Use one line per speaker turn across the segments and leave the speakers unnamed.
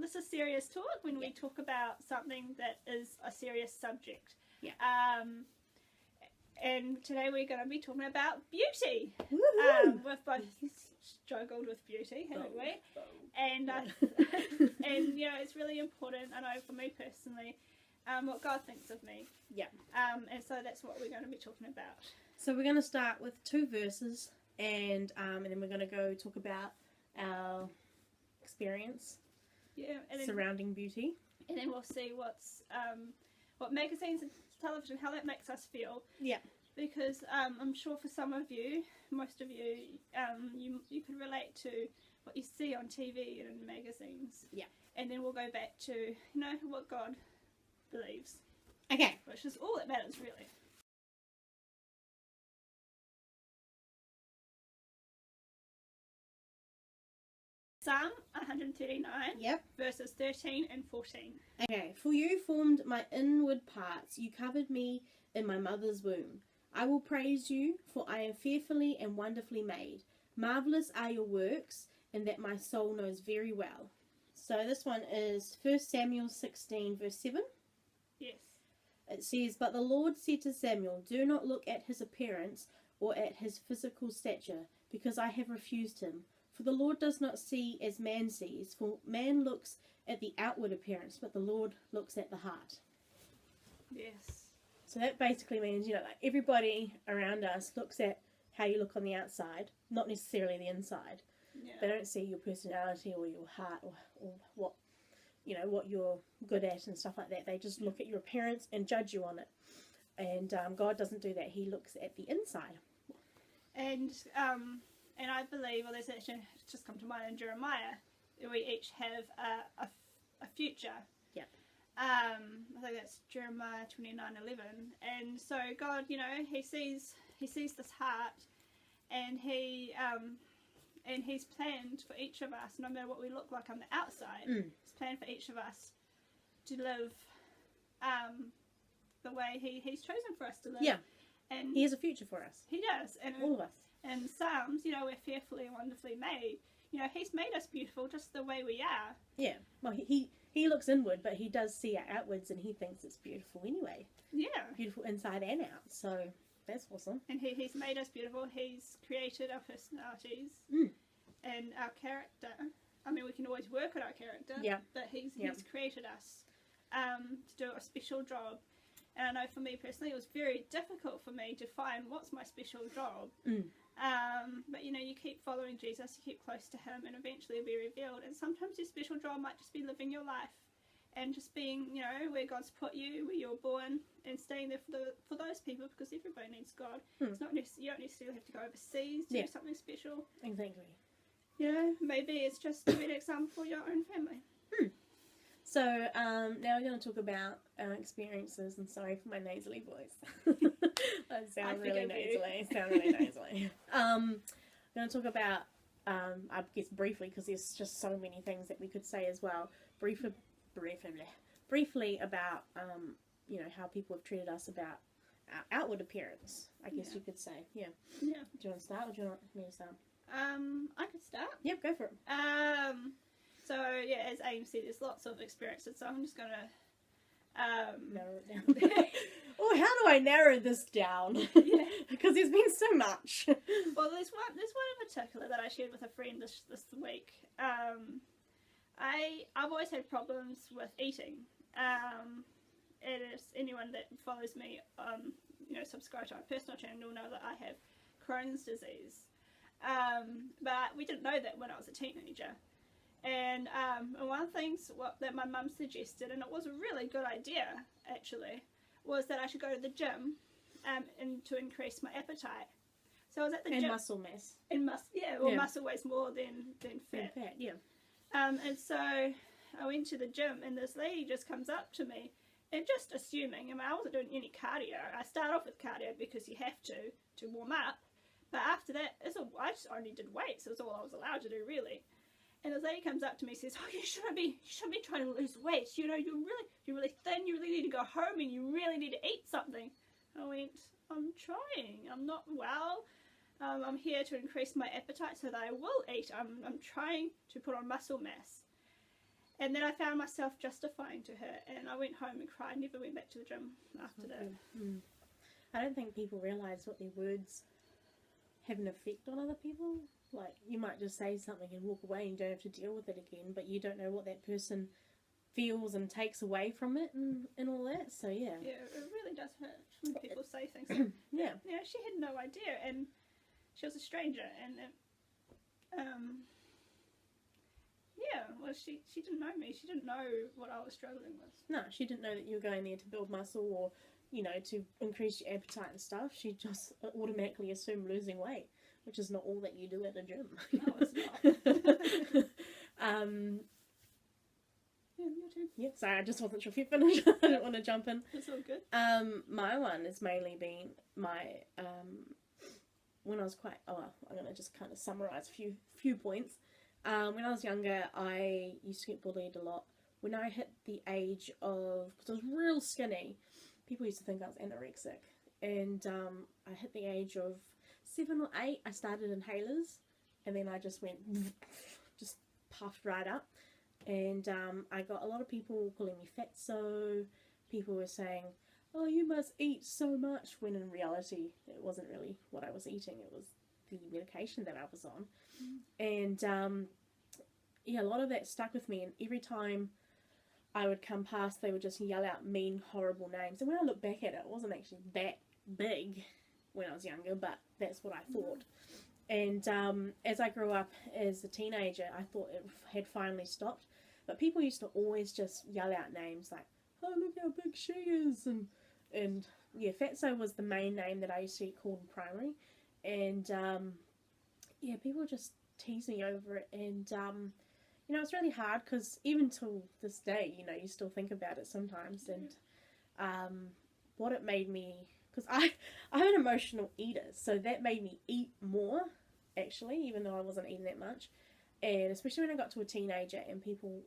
this is serious talk when we talk about something that is a serious subject.
Yeah.
And today we're going to be talking about beauty. We've both struggled with beauty, haven't we? And and you know, it's really important. I know for me personally, what God thinks of me.
Yeah.
And so that's what we're going to be talking about.
So we're going to start with 2 verses, and then we're going to go talk about our experience.
Yeah. And then,
surrounding beauty.
And then we'll see what magazines and television, how that makes us feel.
Yeah.
Because I'm sure for some of you, most of you, you could relate to what you see on TV and in magazines.
Yeah.
And then we'll go back to, you know, what God believes.
Okay.
Which is all that matters, really. Psalm 139,
Yep.
verses 13 and 14.
Okay. For you formed my inward parts. You covered me in my mother's womb. I will praise you, for I am fearfully and wonderfully made. Marvellous are your works, and that my soul knows very well. So this one is 1 Samuel 16, verse 7.
Yes.
It says, But the Lord said to Samuel, Do not look at his appearance or at his physical stature, because I have refused him. For the Lord does not see as man sees, for man looks at the outward appearance, but the Lord looks at the heart.
Yes.
So that basically means, you know, like everybody around us looks at how you look on the outside, not necessarily the inside.
Yeah.
They don't see your personality or your heart or what, you know, what you're good at and stuff like that. They just look at your appearance and judge you on it. And God doesn't do that. He looks at the inside.
And I believe, well, there's actually just come to mind in Jeremiah, we each have a future.
Yep.
I think that's Jeremiah 29:11. And so God, you know, He sees this heart, and He's planned for each of us, no matter what we look like on the outside. He's planned for each of us to live the way He's chosen for us to live.
Yeah.
And
He has a future for us.
He does. And
all of us.
And Psalms, you know, we're fearfully and wonderfully made. You know, He's made us beautiful just the way we are.
Yeah. Well, he looks inward, but He does see our outwards, and He thinks it's beautiful anyway.
Yeah.
Beautiful inside and out. So that's awesome.
And He's made us beautiful. He's created our personalities and our character. I mean, we can always work on our character.
Yeah.
But He's created us to do a special job. And I know for me personally, it was very difficult for me to find what's my special job. But, you know, you keep following Jesus, you keep close to Him, and eventually it'll be revealed. And sometimes your special job might just be living your life and just being, you know, where God's put you, where you're born, and staying there for those people, because everybody needs God. It's not you don't necessarily have to go overseas to do something special.
Exactly.
You know, maybe it's just to be an example for your own family.
So now we're going to talk about our experiences, and sorry for my nasally voice. I sound really nasally. I'm going to talk about, I guess briefly, because there's just so many things that we could say as well. Briefly about, you know, how people have treated us about our outward appearance, I guess you could say. Yeah. Do you want to start, or do you want me to start?
I could start.
Yep, go for it.
So, yeah, as Aim said, there's lots of experiences, so I'm just going to
narrow it down. Oh, how do I narrow this down? Because there's been so much.
Well, there's one in particular that I shared with a friend this week. I've always had problems with eating. And as anyone that follows me, you know, subscribe to my personal channel, will know that I have Crohn's disease. But we didn't know that when I was a teenager. And one of the things that my mum suggested, and it was a really good idea actually, was that I should go to the gym and to increase my appetite. So I was at the gym.
And muscle mass.
And muscle weighs more than fat. And so I went to the gym, and this lady just comes up to me, and just assuming, I mean, I wasn't doing any cardio. I start off with cardio because you have to warm up. But after that, I just only did weights. It was all I was allowed to do, really. And this lady comes up to me and says, "Oh, you shouldn't be trying to lose weight. You know, you're really thin. You really need to go home, and you really need to eat something." I went, "I'm trying. I'm not well. I'm here to increase my appetite so that I will eat. I'm trying to put on muscle mass." And then I found myself justifying to her, and I went home and cried, never went back to the gym after that.
I don't think people realise what their words have an effect on other people. Like, you might just say something and walk away and you don't have to deal with it again, but you don't know what that person feels and takes away from it and all that. So yeah.
Yeah, it really does hurt when people say things like,
yeah.
Yeah, she had no idea, and she was a stranger, and yeah, well, she didn't know me. She didn't know what I was struggling with.
No, she didn't know that you were going there to build muscle or, you know, to increase your appetite and stuff. She just automatically assumed losing weight, which is not all that you do at the gym.
No, it's not. Yeah, your turn.
Yeah, sorry, I just wasn't sure if you finished. I didn't want to jump in.
It's all good.
My one has mainly been my, when I was quite, I'm going to just kind of summarise a few points. When I was younger, I used to get bullied a lot. When I hit the age of, because I was real skinny, people used to think I was anorexic. And I hit the age of 7 or 8, I started inhalers, and then I just went, just puffed right up. And I got a lot of people calling me fatso. People were saying, oh, you must eat so much, when in reality it wasn't really what I was eating, it was the medication that I was on. And yeah, a lot of that stuck with me, and every time I would come past, they would just yell out mean, horrible names. And when I look back at it, it wasn't actually that big when I was younger, but that's what I thought. And as I grew up as a teenager, I thought it had finally stopped. But people used to always just yell out names like, oh, look how big she is. And yeah, Fatso was the main name that I used to get called in primary. And yeah, people just tease me over it. And, you know, it's really hard because even till this day, you know, you still think about it sometimes. And what it made me, because I'm an emotional eater, so that made me eat more, actually, even though I wasn't eating that much. And especially when I got to a teenager and people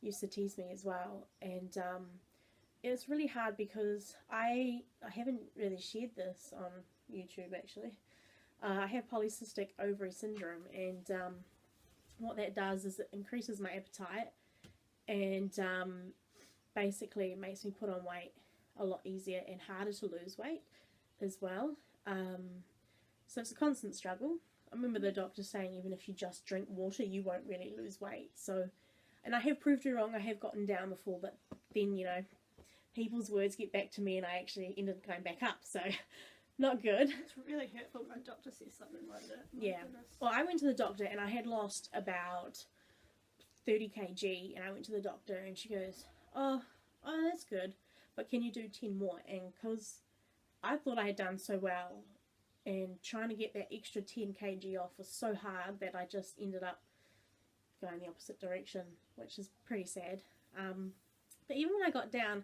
used to tease me as well. And it's really hard because I haven't really shared this on YouTube, actually. I have polycystic ovary syndrome, and what that does is it increases my appetite and basically makes me put on weight a lot easier and harder to lose weight as well. So it's a constant struggle. I remember the doctor saying even if you just drink water, you won't really lose weight. So, and I have proved you wrong. I have gotten down before, but then, you know, people's words get back to me and I actually ended up going back up. So, not good.
It's really hurtful when a doctor says something like that.
Yeah. Well, I went to the doctor and I had lost about 30 kg, and I went to the doctor and she goes, oh, that's good, but can you do 10 more? And because I thought I had done so well, and trying to get that extra 10 kg off was so hard that I just ended up going the opposite direction, which is pretty sad. But even when I got down,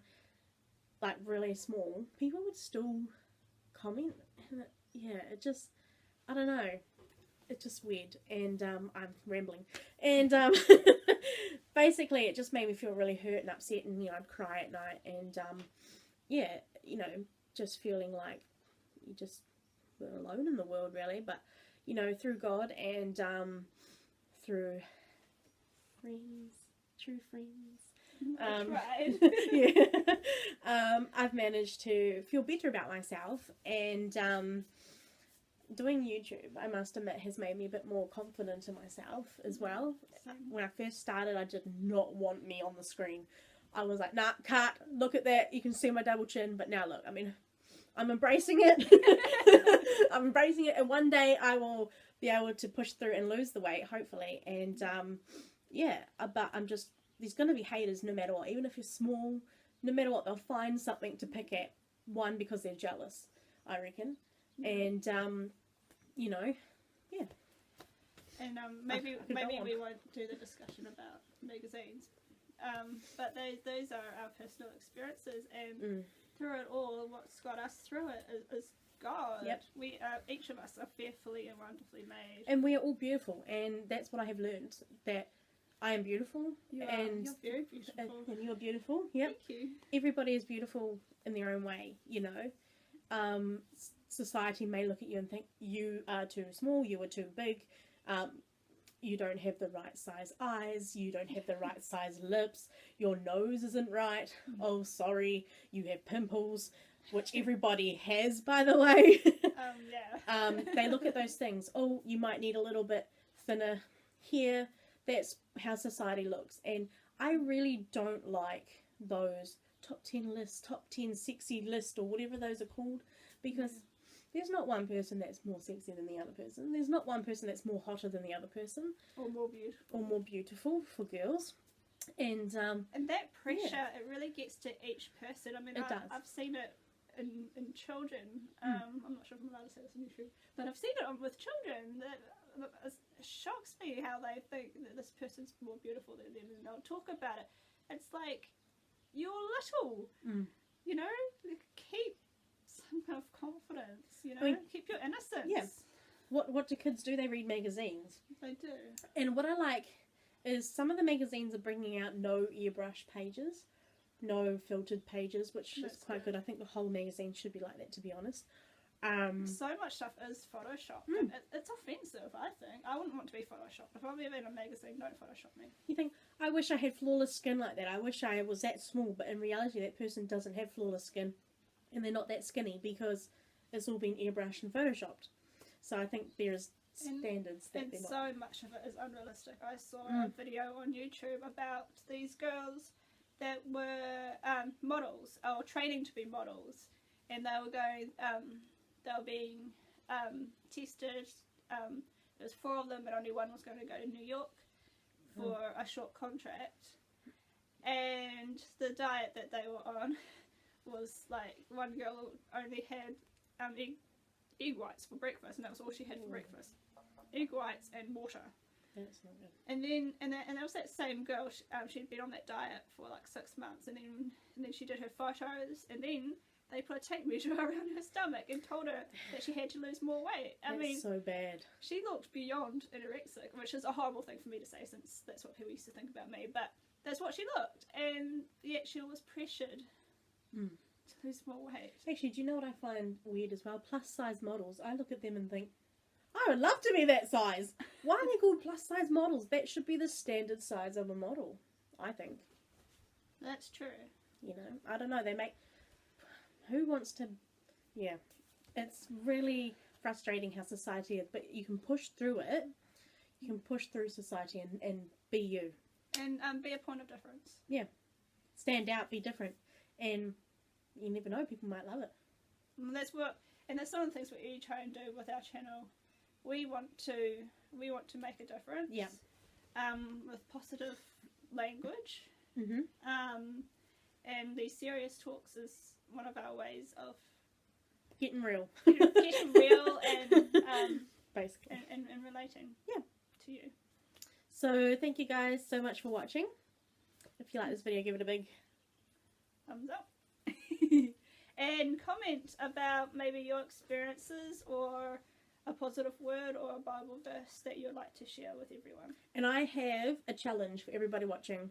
like, really small, people would still comment, and it just, I don't know, it's just weird. And I'm rambling, and basically it just made me feel really hurt and upset, and, you know, I'd cry at night, and yeah, you know, just feeling like you just were alone in the world, really. But, you know, through God and through friends, true friends, yeah, I've managed to feel better about myself. And doing YouTube, I must admit, has made me a bit more confident in myself as well. When I first started, I did not want me on the screen. I was like, nah, cut, look at that, you can see my double chin. But now look, I mean, I'm embracing it. I'm embracing it, and one day I will be able to push through and lose the weight, hopefully. And yeah, but I'm just, there's going to be haters no matter what. Even if you're small, no matter what, they'll find something to pick at. One, because they're jealous, I reckon. And you know, yeah. And
maybe we won't do the discussion about magazines, but those are our personal experiences, and through it all, what's got us through it is God.
Yep.
We each of us are fearfully and wonderfully made,
and we are all beautiful. And that's what I have learned, that I am beautiful.
You're very beautiful,
and you're beautiful. Yep.
Thank you.
Everybody is beautiful in their own way, you know. Society may look at you and think you are too small, you are too big, you don't have the right size eyes, you don't have the right size lips, your nose isn't right, oh sorry, you have pimples, which everybody has, by the way. They look at those things. Oh, you might need a little bit thinner here. That's how society looks. And I really don't like those top 10 lists, top 10 sexy list, or whatever those are called, because there's not one person that's more sexy than the other person. There's not one person that's more hotter than the other person.
Or more beautiful.
Or more beautiful for girls. And
that pressure, it really gets to each person. I mean, I've seen it in children. I'm not sure if I'm allowed to say this on YouTube, but I've seen it with children. That it shocks me how they think that this person's more beautiful than them, and they'll talk about it. It's like, you're little, you know, keep some kind of confidence, you know, I mean, keep your innocence. Yeah.
What do kids do? They read magazines.
They do. And
what I like is some of the magazines are bringing out no airbrush pages, no filtered pages, which is quite good. I think the whole magazine should be like that, to be honest.
So much stuff is photoshopped. And it's offensive, I think. I wouldn't want to be photoshopped. If I'm ever in a magazine, don't photoshop me.
You think, I wish I had flawless skin like that. I wish I was that small. But in reality, that person doesn't have flawless skin. And they're not that skinny because it's all been airbrushed and photoshopped. So I think there's standards that they're not.
And so much of it is unrealistic. I saw a video on YouTube about these girls that were models, or training to be models. And they were going... they were being tested. There was 4 of them, but only one was going to go to New York for a short contract. And the diet that they were on was like, one girl only had egg whites for breakfast, and that was all she had for breakfast. Egg whites and water.
That's not good.
And that was that same girl. She'd been on that diet for like 6 months, and then she did her photos, and then they put a tape measure around her stomach and told her that she had to lose more weight. I mean,
so bad.
She looked beyond anorexic, which is a horrible thing for me to say, since that's what people used to think about me. But that's what she looked, and yet she was pressured to lose more weight.
Actually, do you know what I find weird as well? Plus size models. I look at them and think, I would love to be that size. Why are they called plus size models? That should be the standard size of a model, I think.
That's true.
You know, I don't know. They make... Who wants to... Yeah. It's really frustrating how society is, but you can push through it. You can push through society and be you.
And be a point of difference.
Yeah. Stand out, be different. And you never know, people might love it.
And that's one of the things we try and do with our channel. We want to make a difference.
Yeah.
With positive language.
Mm-hmm.
And these serious talks is one of our ways of
getting real.
Getting real and
basically.
And relating to you.
So thank you guys so much for watching. If you like this video, give it a big
thumbs up. And comment about maybe your experiences, or a positive word, or a Bible verse that you'd like to share with everyone.
And I have a challenge for everybody watching.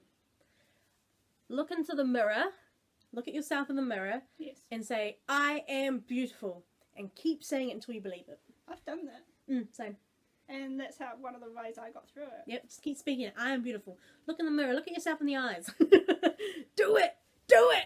Look into the mirror, look at yourself in the mirror, and say, I am beautiful, and keep saying it until you believe it.
I've done that.
Same.
And that's how one of the ways I got through it.
Yep, just keep speaking it. I am beautiful. Look in the mirror, look at yourself in the eyes. Do it! Do it!